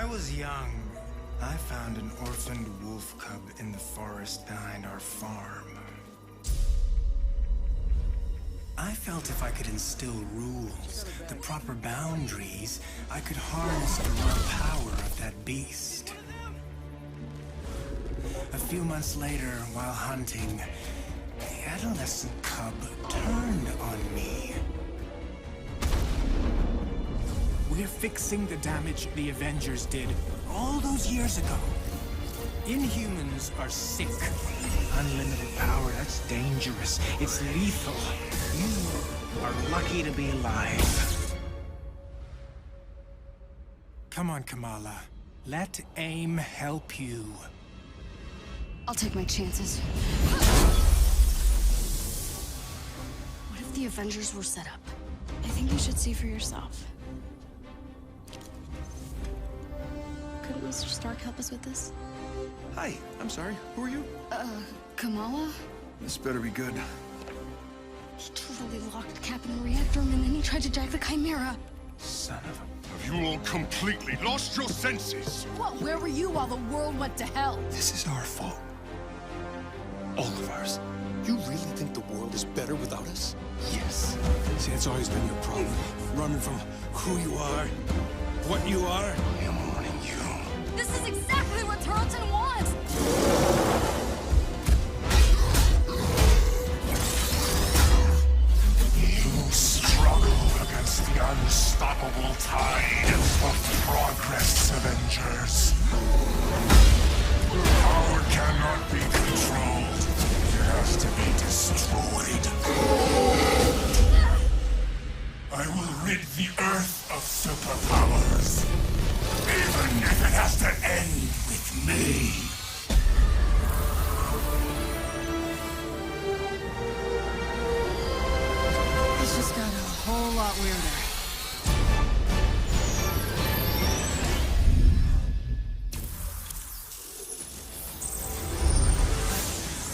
I was young, I found an orphaned wolf cub in the forest behind our farm. I felt if I could instill rules, the proper boundaries, I could harness the raw power of that beast. A few months later, while hunting, the adolescent cub turned on me. We're fixing the damage the Avengers did all those years ago. Inhumans are sick. Unlimited power, that's dangerous. It's lethal. You are lucky to be alive. Come on, Kamala. Let AIM help you. I'll take my chances. What if the Avengers were set up? I think you should see for yourself. Couldn't Mr. Stark help us with this? Hi, I'm sorry. Who are you? Kamala? This better be good. He totally locked Cap in the reactor room and then he tried to jack the Chimera. Son of a... Have you all completely lost your senses? What? Where were you while the world went to hell? This is our fault. All of ours. You really think the world is better without us? Yes. See, that's always been your problem. Running from who you are, what you are. I am warning you. This is exactly what Tarleton wants! You struggle against the unstoppable tide of progress, Avengers. Power cannot be controlled. It has to be destroyed. I will rid the Earth of superpowers. Even if it has to end with me. This just got a whole lot weirder.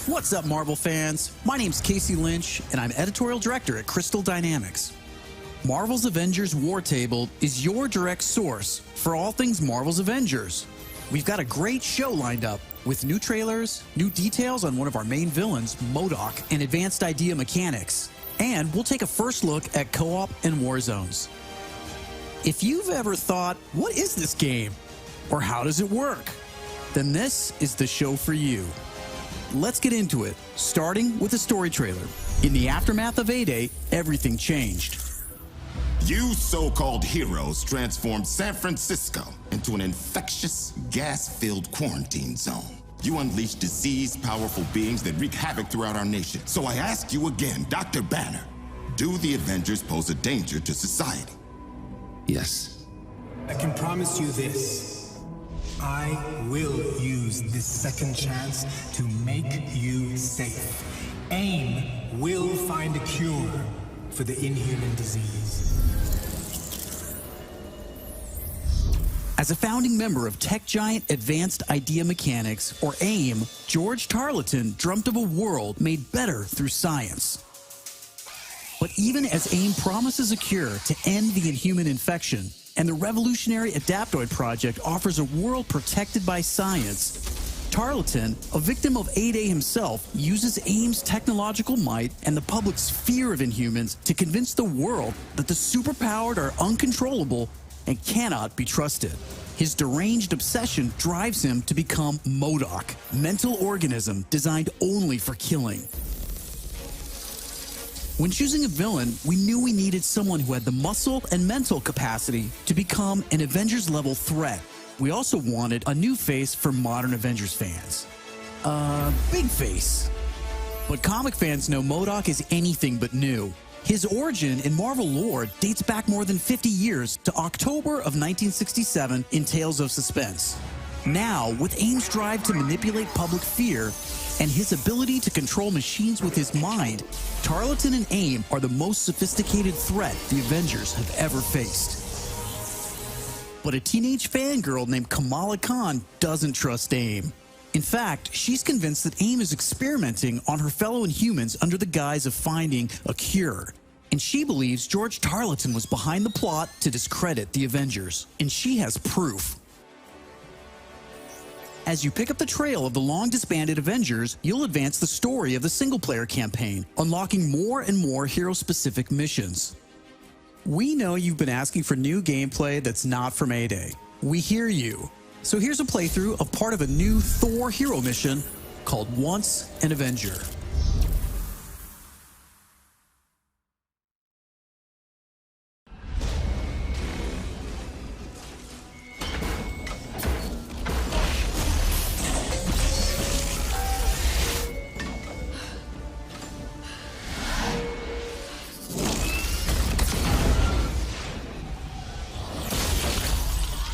What's up, Marvel fans? My name's Casey Lynch, and I'm editorial director at Crystal Dynamics. Marvel's Avengers War Table is your direct source for all things Marvel's Avengers. We've got a great show lined up with new trailers, new details on one of our main villains, MODOK, and advanced idea mechanics. And we'll take a first look at co-op and war zones. If you've ever thought, what is this game? Or how does it work? Then this is the show for you. Let's get into it, starting with a story trailer. In the aftermath of A-Day, everything changed. You so-called heroes transformed San Francisco into an infectious, gas-filled quarantine zone. You unleashed diseased, powerful beings that wreak havoc throughout our nation. So I ask you again, Dr. Banner, do the Avengers pose a danger to society? Yes. I can promise you this. I will use this second chance to make you safe. AIM will find a cure for the inhuman disease. As a founding member of tech giant Advanced Idea Mechanics, or AIM, George Tarleton dreamt of a world made better through science. But even as AIM promises a cure to end the inhuman infection, and the revolutionary Adaptoid project offers a world protected by science, Tarleton, a victim of A-Day himself, uses AIM's technological might and the public's fear of Inhumans to convince the world that the superpowered are uncontrollable and cannot be trusted. His deranged obsession drives him to become MODOK, mental organism designed only for killing. When choosing a villain, we knew we needed someone who had the muscle and mental capacity to become an Avengers-level threat. We also wanted a new face for modern Avengers fans. Big face. But comic fans know MODOK is anything but new. His origin in Marvel lore dates back more than 50 years to October of 1967 in Tales of Suspense. Now, with AIM's drive to manipulate public fear and his ability to control machines with his mind, Tarleton and AIM are the most sophisticated threat the Avengers have ever faced. But a teenage fangirl named Kamala Khan doesn't trust AIM. In fact, she's convinced that AIM is experimenting on her fellow Inhumans under the guise of finding a cure. And she believes George Tarleton was behind the plot to discredit the Avengers. And she has proof. As you pick up the trail of the long-disbanded Avengers, you'll advance the story of the single-player campaign, unlocking more and more hero-specific missions. We know you've been asking for new gameplay that's not from A-Day. We hear you. So here's a playthrough of part of a new Thor hero mission called Once an Avenger.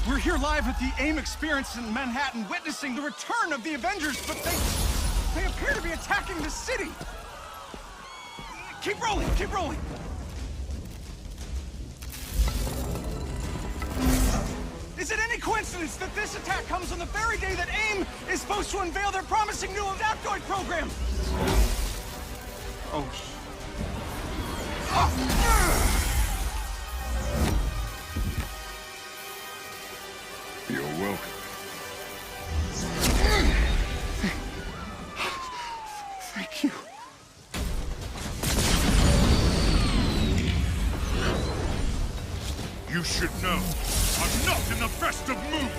We're here live at the AIM experience in Manhattan, witnessing the return of the Avengers, but they appear to be attacking the city. Keep rolling, keep rolling. Is it any coincidence that this attack comes on the very day that AIM is supposed to unveil their promising new Adaptoid program? Oh. You're welcome. Thank you. You should know, I'm not in the best of moods!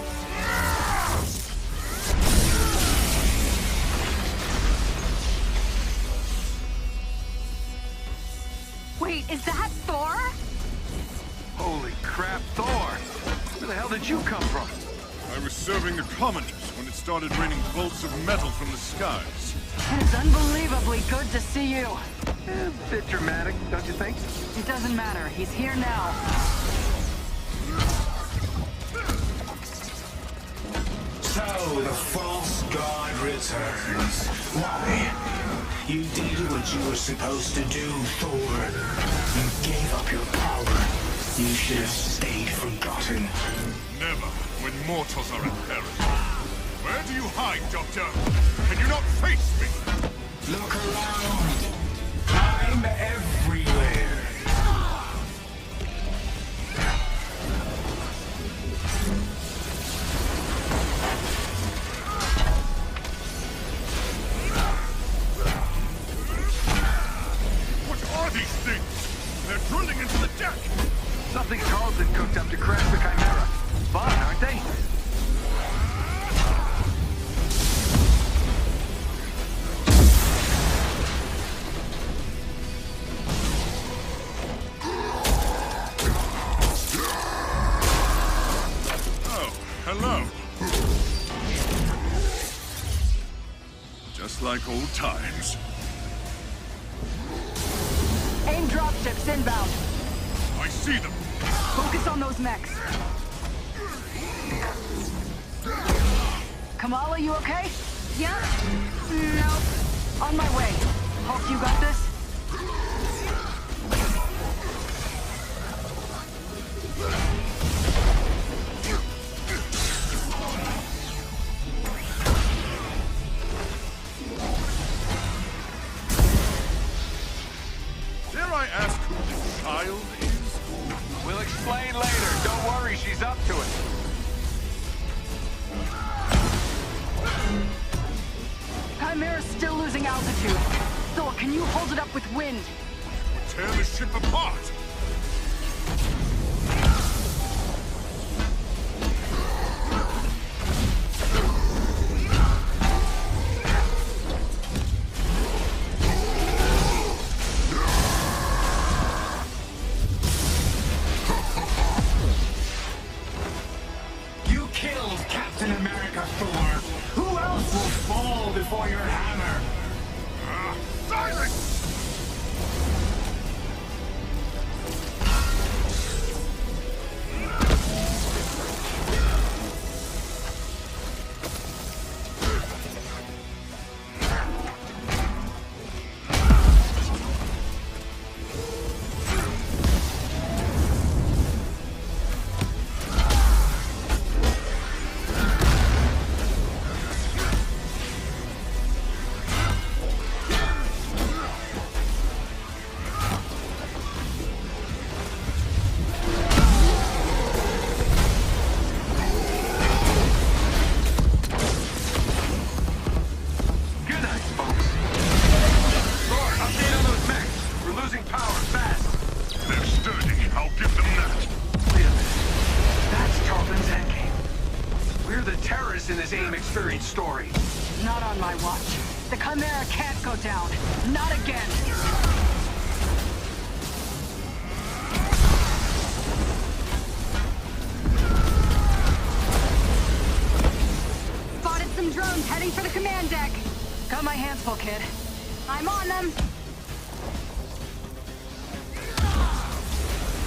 Wait, is that Thor? Holy crap, Thor! Where the hell did you come from? I was serving the commoners when it started raining bolts of metal from the skies. It's unbelievably good to see you. A bit dramatic, don't you think? It doesn't matter. He's here now. So, the false god returns. Why? You did what you were supposed to do, Thor. You gave up your power. You should have stayed forgotten. Never, when mortals are in peril. Where do you hide, Doctor? Can you not face me? Look around. I'm everywhere. What are these things? They're drilling into the deck! Something Carlson cooked up to crash the Chimera. Fun, aren't they? Oh, hello. Just like old times. AIM dropships inbound. I see them. Focus on those mechs. Kamala, you okay? Yeah? No. On my way. Hulk, you got this? Dare I ask who this child is? We'll explain later. Don't worry, she's up to it. Chimera's still losing altitude. Thor, can you hold it up with wind? Tear the ship apart! You killed Captain America, Thor. Who else will fall before your hammer? Silence! lockdown. Not again. Spotted some drones heading for the command deck. Got my hands full, kid. I'm on them.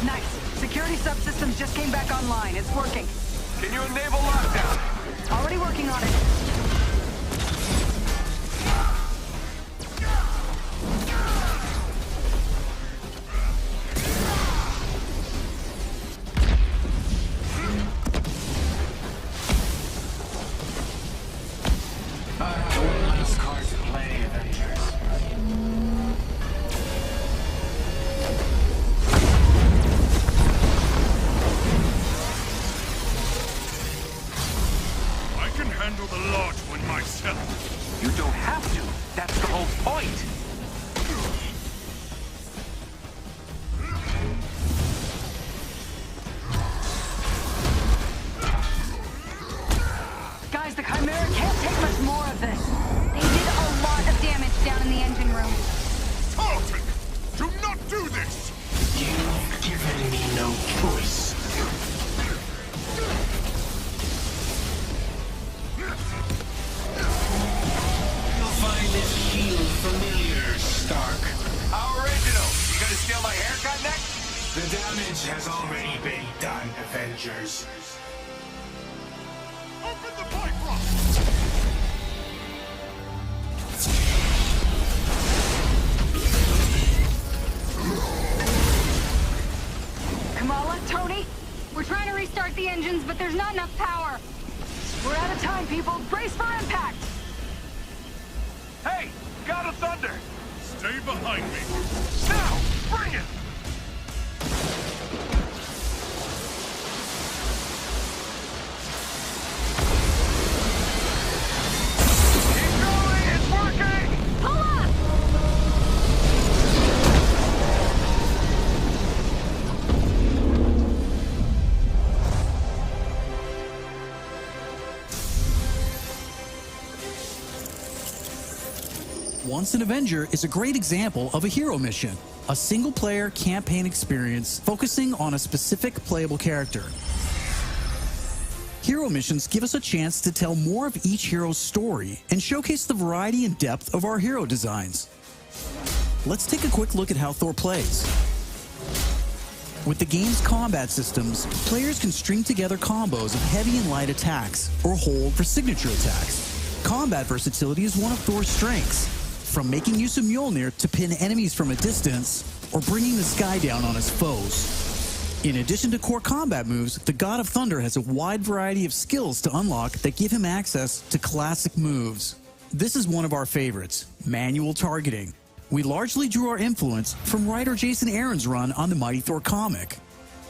Nice. Security subsystems just came back online. It's working. Can you enable lockdown? Already working on it. Nice card to play, Avengers. I can handle the large one myself. You don't have to. That's the whole point. Guys, the Chimera can't take much more of this. They did a lot of damage down in the engine room. Tarleton, do not do this! You've given me no choice. You'll find this shield familiar, Stark. How original. You gonna steal my haircut next? The damage has already been done, Avengers. Open the pipe rock! Kamala, Tony, we're trying to restart the engines, but there's not enough power. We're out of time, people. Brace for impact. Hey, God of Thunder. Stay behind me. Now, bring it. Keep going. It's working. Pull up! Once an Avenger is a great example of a hero mission, a single-player campaign experience focusing on a specific playable character. Hero missions give us a chance to tell more of each hero's story and showcase the variety and depth of our hero designs. Let's take a quick look at how Thor plays. With the game's combat systems, players can string together combos of heavy and light attacks, or hold for signature attacks. Combat versatility is one of Thor's strengths, from making use of Mjolnir to pin enemies from a distance, or bringing the sky down on his foes. In addition to core combat moves, the God of Thunder has a wide variety of skills to unlock that give him access to classic moves. This is one of our favorites, manual targeting. We largely drew our influence from writer Jason Aaron's run on the Mighty Thor comic.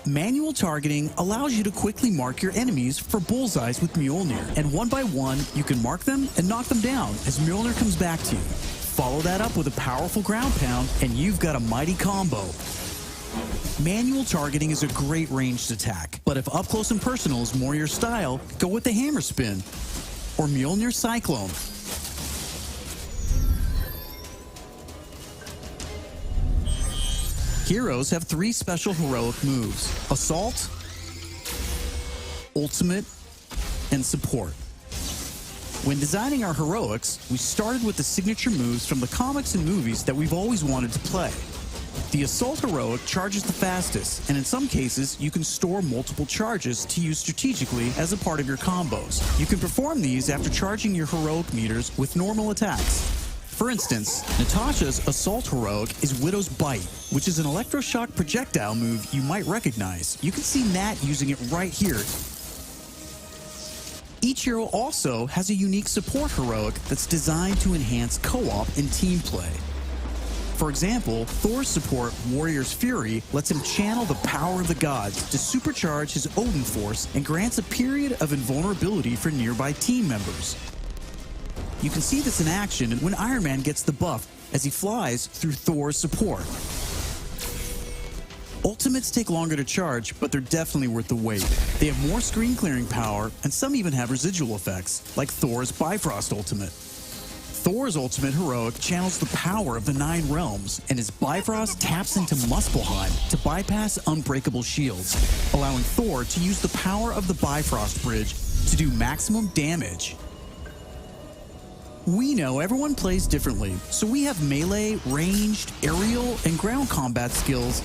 Manual targeting allows you to quickly mark your enemies for bullseyes with Mjolnir, and one by one, you can mark them and knock them down as Mjolnir comes back to you. Follow that up with a powerful ground pound, and you've got a mighty combo. Manual targeting is a great ranged attack, but if up close and personal is more your style, go with the hammer spin or Mjolnir Cyclone. Heroes have 3 special heroic moves: Assault, Ultimate, and Support. When designing our heroics, we started with the signature moves from the comics and movies that we've always wanted to play. The Assault heroic charges the fastest, and in some cases, you can store multiple charges to use strategically as a part of your combos. You can perform these after charging your heroic meters with normal attacks. For instance, Natasha's Assault heroic is Widow's Bite, which is an electroshock projectile move you might recognize. You can see Nat using it right here. Each hero also has a unique support heroic that's designed to enhance co-op and team play. For example, Thor's support, Warrior's Fury, lets him channel the power of the gods to supercharge his Odin force and grants a period of invulnerability for nearby team members. You can see this in action when Iron Man gets the buff as he flies through Thor's support. Ultimates take longer to charge, but they're definitely worth the wait. They have more screen clearing power, and some even have residual effects, like Thor's Bifrost Ultimate. Thor's ultimate heroic channels the power of the 9 realms, and his Bifrost taps into Muspelheim to bypass unbreakable shields, allowing Thor to use the power of the Bifrost Bridge to do maximum damage. We know everyone plays differently, so we have melee, ranged, aerial, and ground combat skills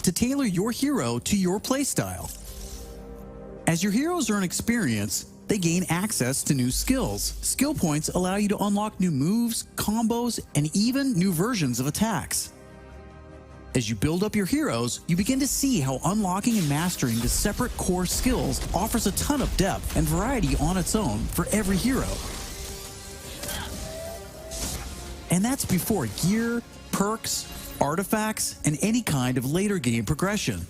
to tailor your hero to your playstyle. As your heroes earn experience, they gain access to new skills. Skill points allow you to unlock new moves, combos, and even new versions of attacks. As you build up your heroes, you begin to see how unlocking and mastering the separate core skills offers a ton of depth and variety on its own for every hero. And that's before gear, perks, artifacts, and any kind of later game progression.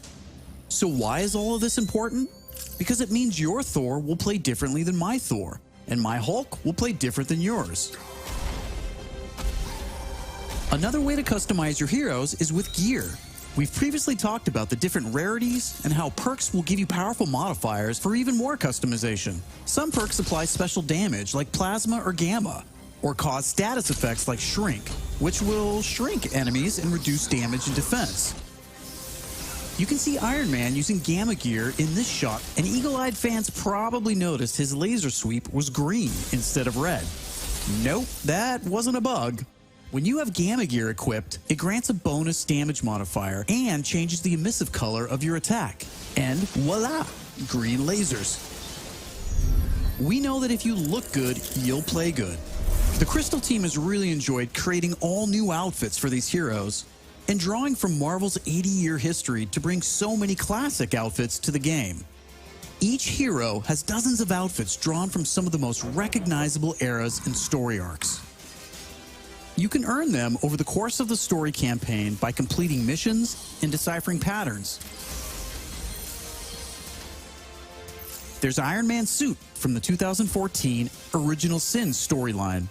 So why is all of this important? Because it means your Thor will play differently than my Thor, and my Hulk will play different than yours. Another way to customize your heroes is with gear. We've previously talked about the different rarities and how perks will give you powerful modifiers for even more customization. Some perks apply special damage like plasma or gamma, or cause status effects like shrink, which will shrink enemies and reduce damage and defense. You can see Iron Man using gamma gear in this shot, and eagle-eyed fans probably noticed his laser sweep was green instead of red. Nope, that wasn't a bug. When you have gamma gear equipped, it grants a bonus damage modifier and changes the emissive color of your attack. And voila, green lasers. We know that if you look good, you'll play good. The Crystal team has really enjoyed creating all new outfits for these heroes and drawing from Marvel's 80-year history to bring so many classic outfits to the game. Each hero has dozens of outfits drawn from some of the most recognizable eras and story arcs. You can earn them over the course of the story campaign by completing missions and deciphering patterns. There's Iron Man's suit from the 2014 Original Sin storyline,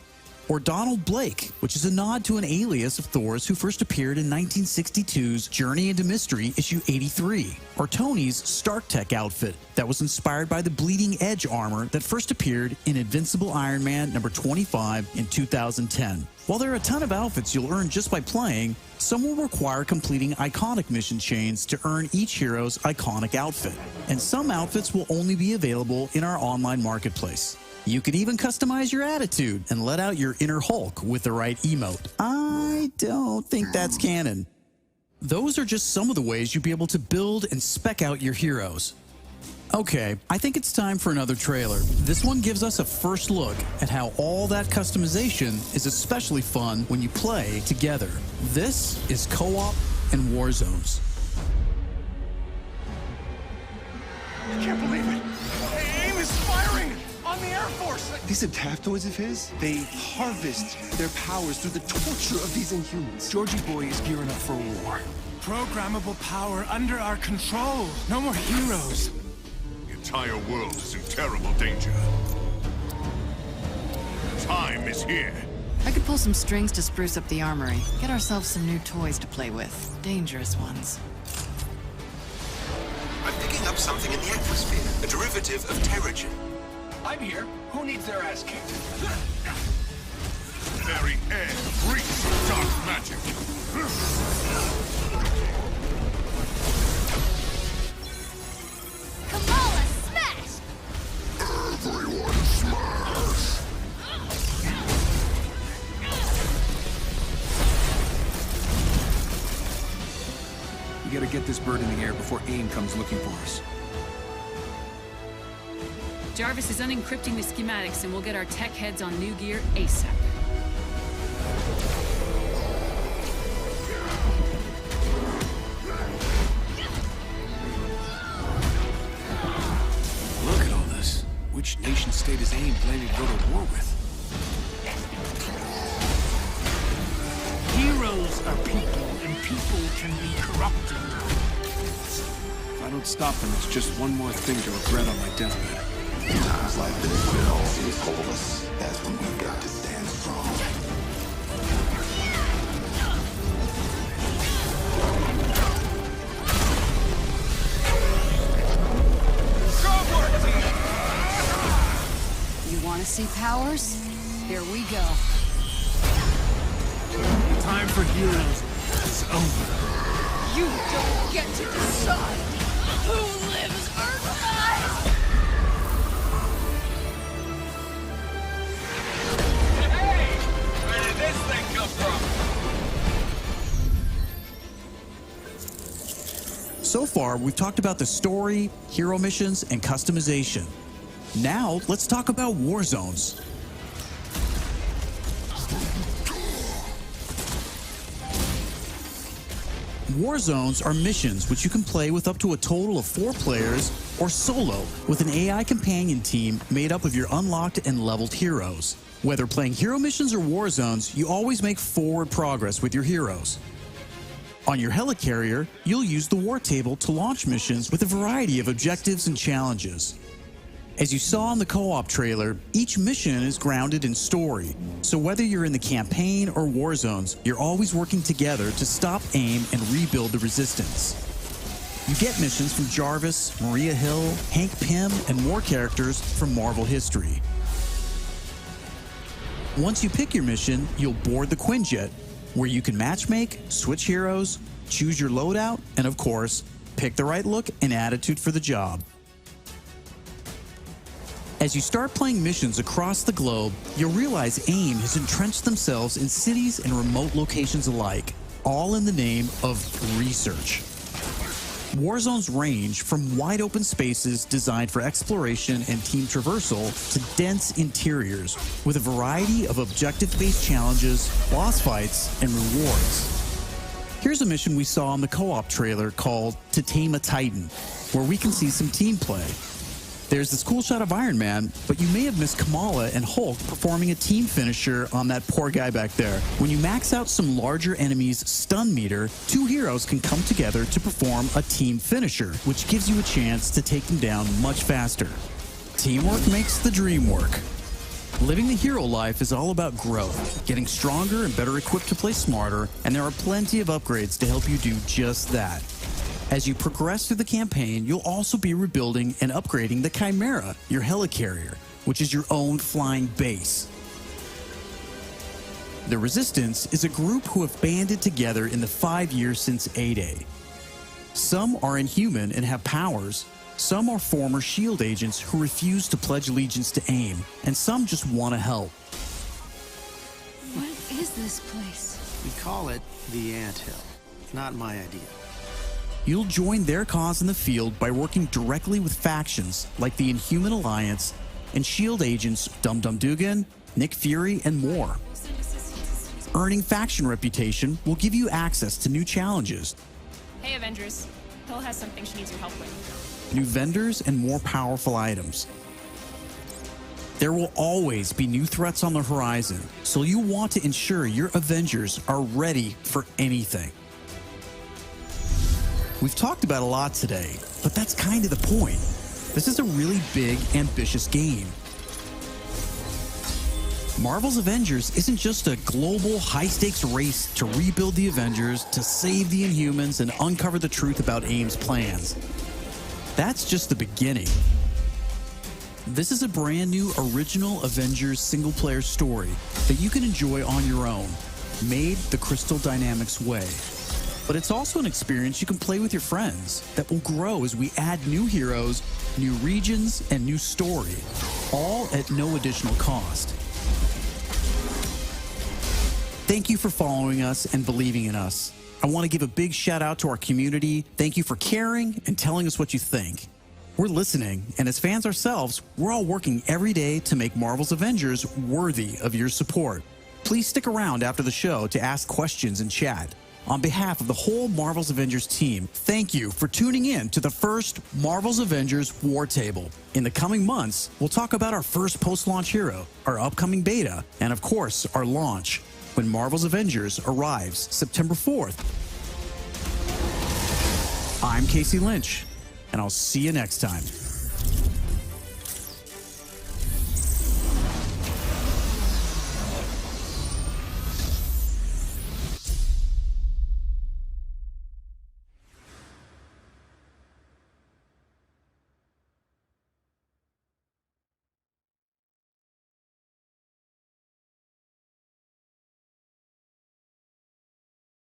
or Donald Blake, which is a nod to an alias of Thor's who first appeared in 1962's Journey into Mystery issue 83, or Tony's Stark Tech outfit that was inspired by the Bleeding Edge armor that first appeared in Invincible Iron Man number 25 in 2010. While there are a ton of outfits you'll earn just by playing, some will require completing iconic mission chains to earn each hero's iconic outfit, and some outfits will only be available in our online marketplace. You can even customize your attitude and let out your inner Hulk with the right emote. I don't think that's canon. Those are just some of the ways you'll be able to build and spec out your heroes. Okay, I think it's time for another trailer. This one gives us a first look at how all that customization is especially fun when you play together. This is Co-op and War Zones. I can't believe it! AIM is firing on the Air Force! These adaptoids of his, they harvest their powers through the torture of these Inhumans. Georgie Boy is gearing up for a war. Programmable power under our control. No more heroes. The entire world is in terrible danger. Time is here. I could pull some strings to spruce up the armory. Get ourselves some new toys to play with. Dangerous ones. I'm picking up something in the atmosphere. A derivative of Terrigen. I'm here. Who needs their ass kicked? Very air reeks of dark magic. Kamala, smash! Everyone smash! We gotta get this bird in the air before AIM comes looking for us. Jarvis is unencrypting the schematics and we'll get our tech heads on new gear ASAP. Look at all this. Which nation state is AIM planning to go to war with? Heroes are people, and people can be corrupted. If I don't stop them, it's just one more thing to regret on my deathbed. Times like this, when it all seems hopeless, that's when we've got to stand strong. You want to see powers? Here we go. for heroes is over. You don't get to decide who lives or dies! Hey! Where did this thing come from? So far, we've talked about the story, hero missions, and customization. Now, let's talk about war zones. War zones are missions which you can play with up to a total of 4 players or solo with an AI companion team made up of your unlocked and leveled heroes. Whether playing hero missions or war zones, you always make forward progress with your heroes. On your helicarrier, you'll use the war table to launch missions with a variety of objectives and challenges. As you saw in the co-op trailer, each mission is grounded in story, so whether you're in the campaign or war zones, you're always working together to stop AIM and rebuild the resistance. You get missions from Jarvis, Maria Hill, Hank Pym, and more characters from Marvel history. Once you pick your mission, you'll board the Quinjet, where you can matchmake, switch heroes, choose your loadout, and of course, pick the right look and attitude for the job. As you start playing missions across the globe, you'll realize AIM has entrenched themselves in cities and remote locations alike, all in the name of research. War zones range from wide open spaces designed for exploration and team traversal to dense interiors with a variety of objective-based challenges, boss fights, and rewards. Here's a mission we saw in the co-op trailer called To Tame a Titan, where we can see some team play. There's this cool shot of Iron Man, but you may have missed Kamala and Hulk performing a team finisher on that poor guy back there. When you max out some larger enemies' stun meter, 2 heroes can come together to perform a team finisher, which gives you a chance to take them down much faster. Teamwork makes the dream work. Living the hero life is all about growth, getting stronger and better equipped to play smarter, and there are plenty of upgrades to help you do just that. As you progress through the campaign, you'll also be rebuilding and upgrading the Chimera, your helicarrier, which is your own flying base. The Resistance is a group who have banded together in the 5 years since A-Day. Some are inhuman and have powers, some are former SHIELD agents who refuse to pledge allegiance to AIM, and some just want to help. What is this place? We call it the Anthill. Not my idea. You'll join their cause in the field by working directly with factions like the Inhuman Alliance and SHIELD agents Dum Dum Dugan, Nick Fury, and more. Earning faction reputation will give you access to new challenges, Hey, Avengers. Hill has something she needs your help with. new vendors, and more powerful items. There will always be new threats on the horizon, so you want to ensure your Avengers are ready for anything. We've talked about a lot today, but that's kind of the point. This is a really big, ambitious game. Marvel's Avengers isn't just a global, high-stakes race to rebuild the Avengers, to save the Inhumans, and uncover the truth about AIM's plans. That's just the beginning. This is a brand new original Avengers single-player story that you can enjoy on your own, made the Crystal Dynamics way. But it's also an experience you can play with your friends that will grow as we add new heroes, new regions, and new story, all at no additional cost. Thank you for following us and believing in us. I want to give a big shout out to our community. Thank you for caring and telling us what you think. We're listening, and as fans ourselves, we're all working every day to make Marvel's Avengers worthy of your support. Please stick around after the show to ask questions and chat. On behalf of the whole Marvel's Avengers team, thank you for tuning in to the first Marvel's Avengers War Table. In the coming months, we'll talk about our first post-launch hero, our upcoming beta, and of course, our launch, when Marvel's Avengers arrives September 4th. I'm Casey Lynch, and I'll see you next time.